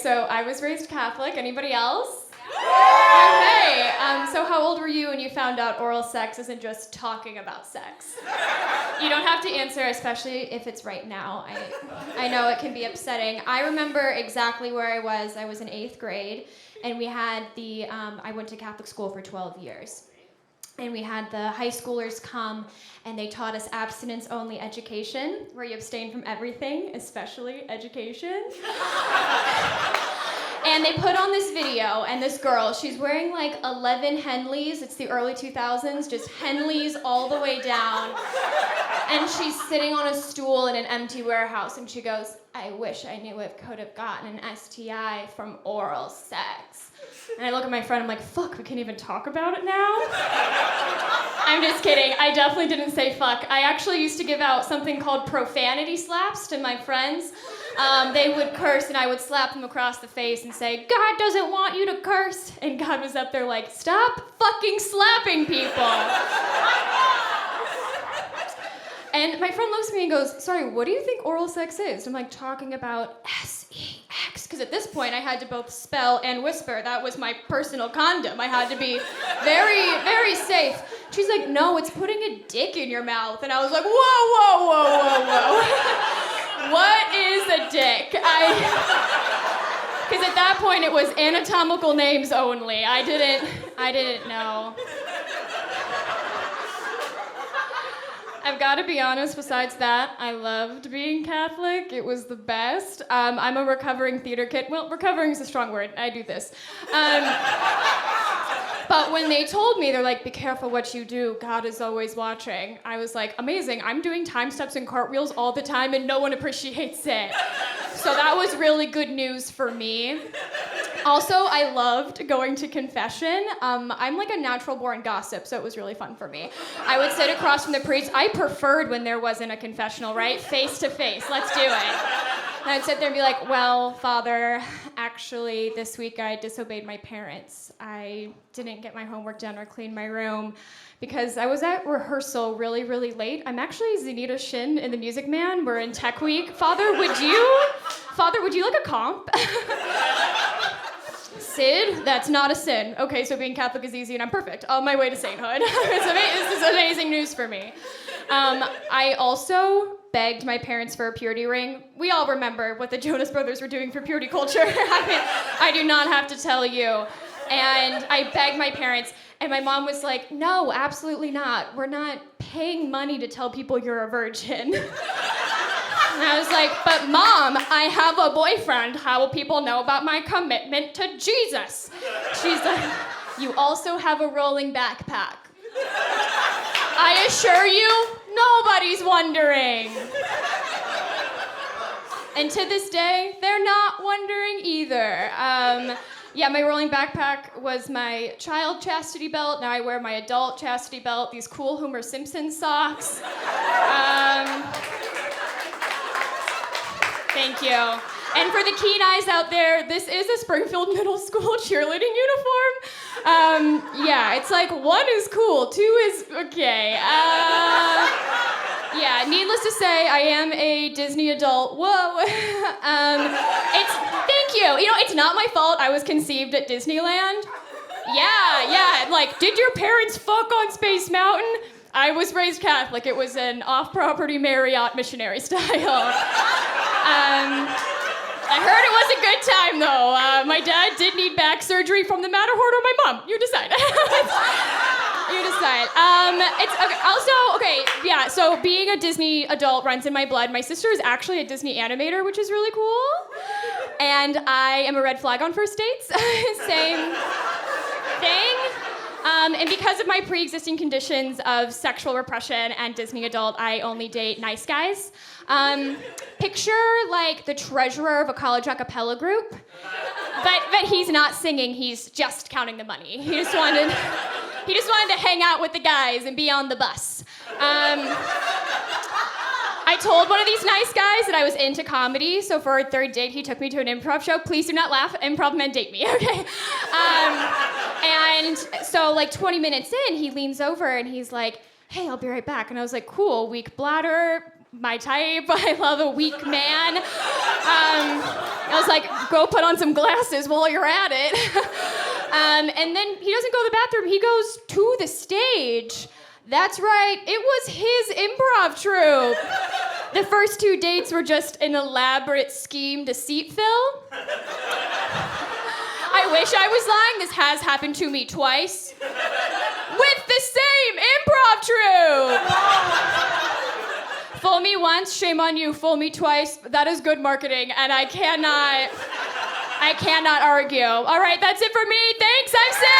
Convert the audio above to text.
So I was raised Catholic. Anybody else? Okay. So how old were you when you found out oral sex isn't just talking about sex? You don't have to answer, especially if it's right now. I know it can be upsetting. I remember exactly where I was. I was in 8th grade, and we had I went to Catholic school for 12 years. And we had the high schoolers come, and they taught us abstinence-only education, where you abstain from everything, especially education. And they put on this video, and this girl, she's wearing like 11 Henleys. It's the early 2000s, just Henleys all the way down. And she's sitting on a stool in an empty warehouse, and she goes, "I wish I knew I could have gotten an STI from oral sex." And I look at my friend, I'm like, fuck, we can't even talk about it now? I'm just kidding. I definitely didn't say fuck. I actually used to give out something called profanity slaps to my friends. They would curse, and I would slap them across the face and say, "God doesn't want you to curse." And God was up there like, "Stop fucking slapping people." And my friend looks at me and goes, "Sorry, what do you think oral sex is?" I'm like, "Talking about sex." Because at this point, I had to both spell and whisper. That was my personal condom. I had to be very, very safe. She's like, "No, it's putting a dick in your mouth." And I was like, whoa, whoa, whoa, whoa, whoa. What is a dick? Because at that point, it was anatomical names only. I didn't know. I've got to be honest, besides that, I loved being Catholic. It was the best. I'm a recovering theater kid. Well, recovering is a strong word. I do this. But when they told me, they're like, "Be careful what you do. God is always watching." I was like, amazing. I'm doing time steps and cartwheels all the time, and no one appreciates it. So that was really good news for me. Also, I loved going to confession. I'm like a natural-born gossip, so it was really fun for me. I would sit across from the priest. I preferred when there wasn't a confessional, right? Face to face. Let's do it. And I'd sit there and be like, "Well, Father, actually, this week I disobeyed my parents. I didn't get my homework done or clean my room because I was at rehearsal really, really late. I'm actually Zenita Shin in The Music Man. We're in Tech Week. Father, would you like a comp?" "Syd, that's not a sin." Okay, so being Catholic is easy and I'm perfect. On my way to sainthood. This is amazing news for me. I also begged my parents for a purity ring. We all remember what the Jonas Brothers were doing for purity culture. I do not have to tell you. And I begged my parents, and my mom was like, "No, absolutely not. We're not paying money to tell people you're a virgin." And I was like, "But Mom, I have a boyfriend. How will people know about my commitment to Jesus?" She's like, "You also have a rolling backpack." I assure you, nobody's wondering. And to this day, they're not wondering either. Yeah, my rolling backpack was my child chastity belt. Now I wear my adult chastity belt, these cool Homer Simpson socks. Thank you. And for the keen eyes out there, this is a Springfield Middle School cheerleading uniform. Yeah, it's like 1 is cool, 2 is okay. Yeah, needless to say, I am a Disney adult. Whoa. Thank you. You know, it's not my fault I was conceived at Disneyland. Yeah, like, did your parents fuck on Space Mountain? I was raised Catholic. It was an off-property Marriott missionary style. I heard it was a good time, though. My dad did need back surgery from the Matterhorn or my mom. You decide. You decide. It's okay. Also, okay, yeah, so being a Disney adult runs in my blood. My sister is actually a Disney animator, which is really cool. And I am a red flag on first dates. Same thing. And because of my pre-existing conditions of sexual repression and Disney adult, I only date nice guys. Picture like the treasurer of a college a cappella group, but he's not singing, he's just counting the money. He just wanted to hang out with the guys and be on the bus. I told one of these nice guys that I was into comedy, so for our 3rd date, he took me to an improv show. Please do not laugh. Improv men date me, okay? And so like 20 minutes in, he leans over and he's like, "Hey, I'll be right back." And I was like, "Cool, weak bladder, my type. I love a weak man." I was like, Go put on some glasses while you're at it. And then he doesn't go to the bathroom. He goes to the stage. That's right. It was his improv troupe. The first 2 dates were just an elaborate scheme to seat fill. I wish I was lying. This has happened to me twice. With the same improv troupe. Fool me once, shame on you. Fool me twice. That is good marketing, and I cannot argue. All right, that's it for me. Thanks, I'm Syd.